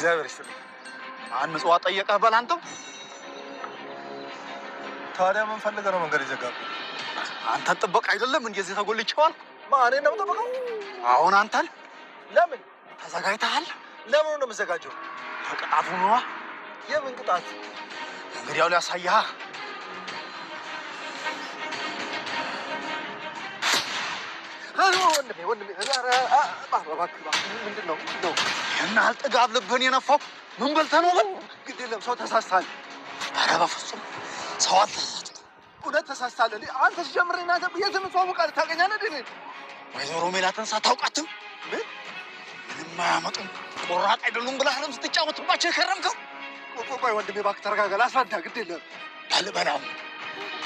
እግዚአብሔር ይስጥልኝ። አንጽዋ ጠየቀህ በል አንተው። ታዲያ ምን ፈልገህ ነው መንገድ የዘጋብህ? አንተ ጥበቃ አይደለም እንዴ እዚህ ተጎልቼዋል? ማን ነው ጥበቃው? አሁን አንተን ለምን ተዘጋጅተሃል? ለምን ነው የምዘጋጀው? ተቅጣቱ ነው። የምን ቅጣት? እንግዲህ ያው ሊያሳይህ። ወንድሜ ምንድን ነው የናህል ጥጋብ ልብህን የነፋው? ምን በልተህ ነው? ግድ የለም ሰው ተሳስተሃል። ኧረ በፍፁም ሰው አልተሳሳትኩም። እውነት ተሳስተሃል። አንተ ሲጀምር እናንተ የት የምትዋወቃለህ? ታገኛለህ? ወይዘሮ ሜላትን ሳታውቃትም ምንም አያመጡም ቆራጥ አይደሉም ብለህ ነው ስትጫወትባቸው የከረምከው? ቆይ ወንድሜ እባክህ ተረጋጋ። ላስረዳ። ግድ የለም በልበላው።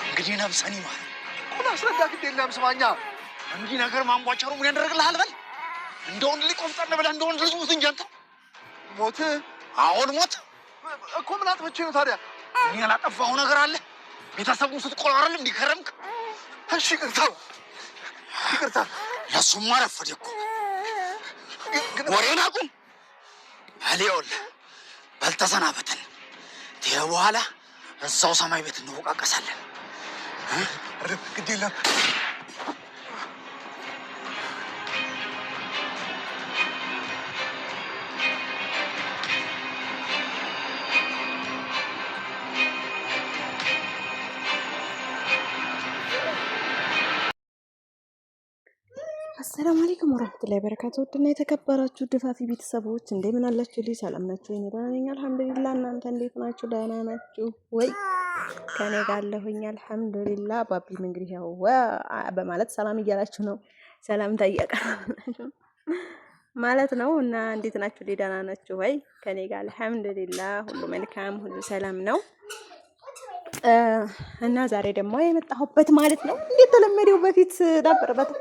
እንግዲህ ነፍሰን ይማር። ላስረዳ። ግድ የለም ስማኛ። እንዲህ ነገር ማንቧቸሩ ምን ያደርግልሃል? በል እንደ ወንድ ልጅ ቆፍጠን ብለህ እንደ ወንድ ልጅ ሙት እንጂ አንተ ሞት። አሁን ሞት እኮ ምን አጥፍቼ ነው ታዲያ? እኔ ያላጠፋሁ ነገር አለ? ቤተሰቡን ስትቆራረል እንዲከረምክ። እሺ ይቅርታ። ለሱማ ረፈደ እኮ። ወሬን አቁም። አሊዮል በልተሰናበተን ተይ። በኋላ እዛው ሰማይ ቤት እንወቃቀሳለን። ግድ የለም አሰላሙ አለይኩም ወራህመቱላሂ ወበረካቱ። ውድና የተከበራችሁ ድፋፊ ቤተሰቦች እንደምን አላችሁ? ልጅ ሰላም ናችሁ? እኔ ደህና ነኝ አልሐምዱሊላህ። እናንተ እንዴት ናችሁ? ደህና ናችሁ ወይ? ከኔ ጋር አለሁኝ አልሐምዱሊላህ። ባቢም እንግዲህ ያው በማለት ሰላም እያላችሁ ነው። ሰላም ታያቀ ማለት ነው። እና እንዴት ናችሁ? ደህና ናችሁ ወይ? ከኔ ጋር አልሐምዱሊላህ ሁሉ መልካም፣ ሁሉ ሰላም ነው። እና ዛሬ ደግሞ የመጣሁበት ማለት ነው እንዴት ተለመደው በፊት ነበርበት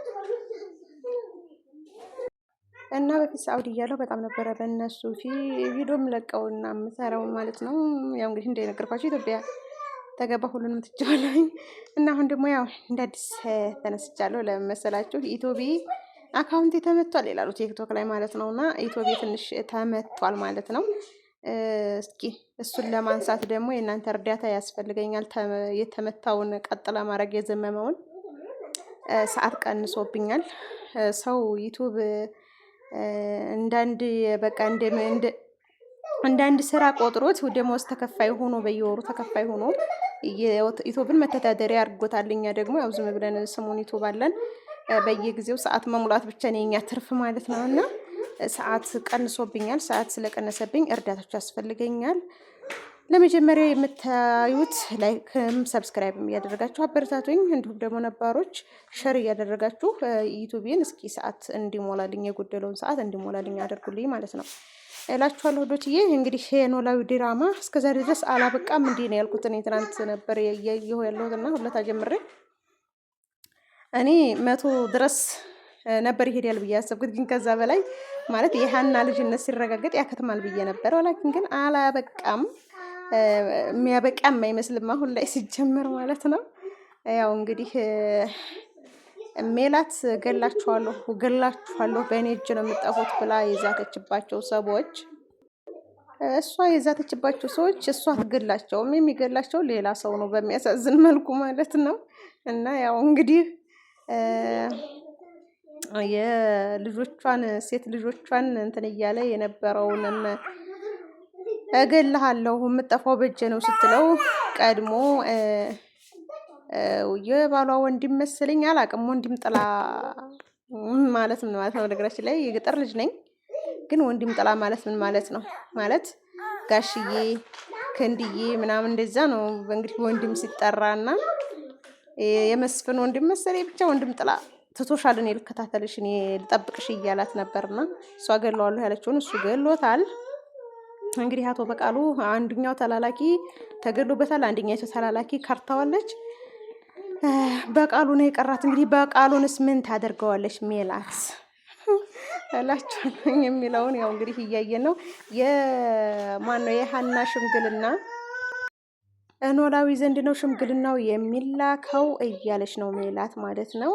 እና በፊት ሳውዲ እያለሁ በጣም ነበረ በእነሱ ቪዲዮም ለቀውና የምሰራው ማለት ነው። ያው እንግዲህ እንደነገርኳችሁ ኢትዮጵያ ተገባ ሁሉንም ትቻለኝ እና አሁን ደግሞ ያው እንደ አዲስ ተነስቻለሁ። ለመሰላችሁ ኢትዮቢ አካውንት ተመቷል ይላሉ ቲክቶክ ላይ ማለት ነውና ኢትዮቢ ትንሽ ተመቷል ማለት ነው። እስኪ እሱን ለማንሳት ደግሞ የእናንተ እርዳታ ያስፈልገኛል። የተመታውን ቀጥላ ማድረግ የዘመመውን ሰዓት ቀንሶብኛል። ሰው ዩቲዩብ እንዳንድ ስራ ቆጥሮት ደሞዝ ተከፋይ ሆኖ በየወሩ ተከፋይ ሆኖ ዩቲዩብን መተዳደሪያ አድርጎታል። እኛ ደግሞ ያው ዝም ብለን ስሙን ዩቲዩብ አለን በየጊዜው ሰዓት መሙላት ብቻ ነው የኛ ትርፍ ማለት ነውና ሰዓት ቀንሶብኛል። ሰዓት ስለቀነሰብኝ እርዳታችሁ ያስፈልገኛል። ለመጀመሪያ የምታዩት ላይክም ሰብስክራይብም እያደረጋችሁ አበረታቱኝ። እንዲሁም ደግሞ ነባሮች ሸር እያደረጋችሁ ዩቲዩብን እስኪ ሰዓት እንዲሞላልኝ የጎደለውን ሰዓት እንዲሞላልኝ አድርጉልኝ ማለት ነው እላችኋለሁ። ዶችዬ እንግዲህ የኖላዊ ድራማ እስከዛሬ ድረስ አላበቃም እንዴ ነው ያልኩት። እኔ ትናንት ነበር ያየሁ ያለሁትና ሁለታ ጀምሬ እኔ 100 ድረስ ነበር ይሄዳል ብዬ ያሰብኩት፣ ግን ከዛ በላይ ማለት የሃና ልጅነት ሲረጋገጥ ያከትማል ብዬ ነበር። ወላኪን ግን አላበቃም። የሚያበቃም አይመስልም አሁን ላይ ሲጀመር ማለት ነው። ያው እንግዲህ ሜላት ገላችኋለሁ በእኔ እጅ ነው የምጠፉት ብላ የዛተችባቸው ሰዎች እሷ የዛተችባቸው ሰዎች እሷ ትገላቸውም የሚገላቸው ሌላ ሰው ነው በሚያሳዝን መልኩ ማለት ነው። እና ያው እንግዲህ የልጆቿን ሴት ልጆቿን እንትን እያለ የነበረውንም እገልሃለሁ የምጠፋው በእጄ ነው ስትለው ቀድሞ የባሏ ወንድም መስለኝ አላውቅም ወንድም ጥላ ማለት ምን ማለት ነው? ነገራችን ላይ የገጠር ልጅ ነኝ፣ ግን ወንድም ጥላ ማለት ምን ማለት ነው? ማለት ጋሽዬ ክንድዬ ምናምን እንደዛ ነው እንግዲህ ወንድም ሲጠራና የመስፍን ወንድም መሰለኝ ብቻ ወንድም ጥላ ትቶሻል፣ እኔ ልከታተልሽ፣ እኔ ልጠብቅሽ እያላት ነበርና እሷ ገለዋለሁ ያለችውን እሱ ገሎታል። እንግዲህ አቶ በቃሉ አንደኛው ተላላኪ ተገሎበታል፣ አንደኛው ተላላኪ ካርታዋለች። በቃሉ ነው የቀራት። እንግዲህ በቃሉንስ ምን ታደርገዋለች ሜላት እላችኋለሁ የሚለውን ያው እንግዲህ እያየን ነው። የማን ነው የሃና ሽምግልና ኖላዊ ዘንድ ነው ሽምግልናው የሚላከው እያለች ነው ሜላት ማለት ነው።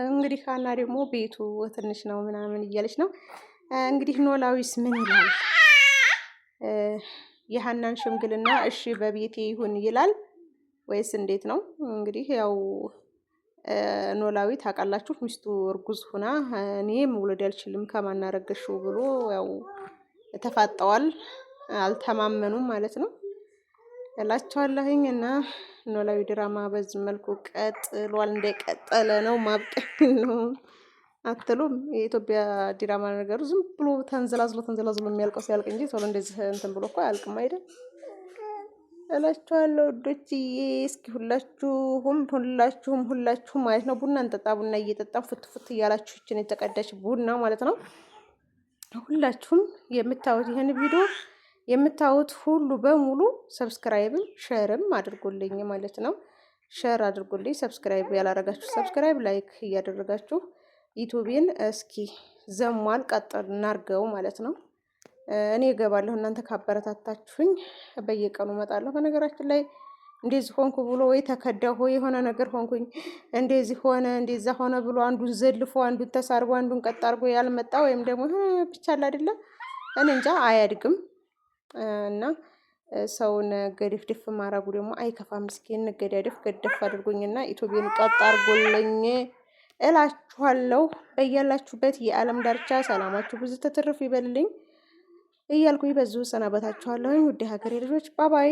እንግዲህ ሃና ደግሞ ቤቱ ትንሽ ነው ምናምን እያለች ነው። እንግዲህ ኖላዊስ ምን ይላል? የሀናን ሽምግልና እሺ በቤቴ ይሁን ይላል ወይስ እንዴት ነው? እንግዲህ ያው ኖላዊ ታውቃላችሁ ሚስቱ እርጉዝ ሁና እኔ መውለድ አልችልም ከማን አረገሽው ብሎ ያው ተፋጠዋል። አልተማመኑም ማለት ነው እላቸዋለሁኝ። እና ኖላዊ ድራማ በዚህ መልኩ ቀጥሏል። እንደቀጠለ ነው ማብቂያ ነው አትሉም? የኢትዮጵያ ድራማ ነገሩ ዝም ብሎ ተንዘላዝሎ የሚያልቀው ሲያልቅ እንጂ ቶሎ እንደዚህ እንትን ብሎ እኮ አያልቅም አይደል? እላችኋለሁ ውዶችዬ። እስኪ ሁላችሁም ማለት ነው ቡና እንጠጣ። ቡና እየጠጣን ፉት እያላችሁ ይችን የተቀዳች ቡና ማለት ነው። ሁላችሁም የምታዩት ይህን ቪዲዮ የምታዩት ሁሉ በሙሉ ሰብስክራይብም ሸርም አድርጉልኝ ማለት ነው። ሸር አድርጉልኝ። ሰብስክራይብ ያላረጋችሁ ሰብስክራይብ፣ ላይክ እያደረጋችሁ ዩቲዩብን እስኪ ዘሟል ቀጥል እናርገው ማለት ነው። እኔ እገባለሁ እናንተ ካበረታታችሁኝ በየቀኑ እመጣለሁ። በነገራችን ላይ እንደዚህ ሆንኩ ብሎ ወይ ተከዳሁ ወይ የሆነ ነገር ሆንኩኝ እንደዚህ ሆነ እንደዛ ሆነ ብሎ አንዱን ዘልፎ አንዱን ተሳርቦ አንዱን ቀጥ አድርጎ ያልመጣ ወይም ደግሞ ብቻ አለ አይደለ እኔ እንጃ አያድግም። እና ሰውን ገድፍድፍ ማረጉ ደግሞ አይከፋም። እስኪ እንገዳደፍ ገደፍ አድርጎኝና ኢትዮጵያን ቀጥ አድርጎልኝ እላችኋለሁ። በያላችሁበት የዓለም ዳርቻ ሰላማችሁ ብዙ ትትርፍ ይበልልኝ እያልኩኝ በዚሁ ሰናበታችኋለሁኝ። ውድ ሀገሬ ልጆች ባባይ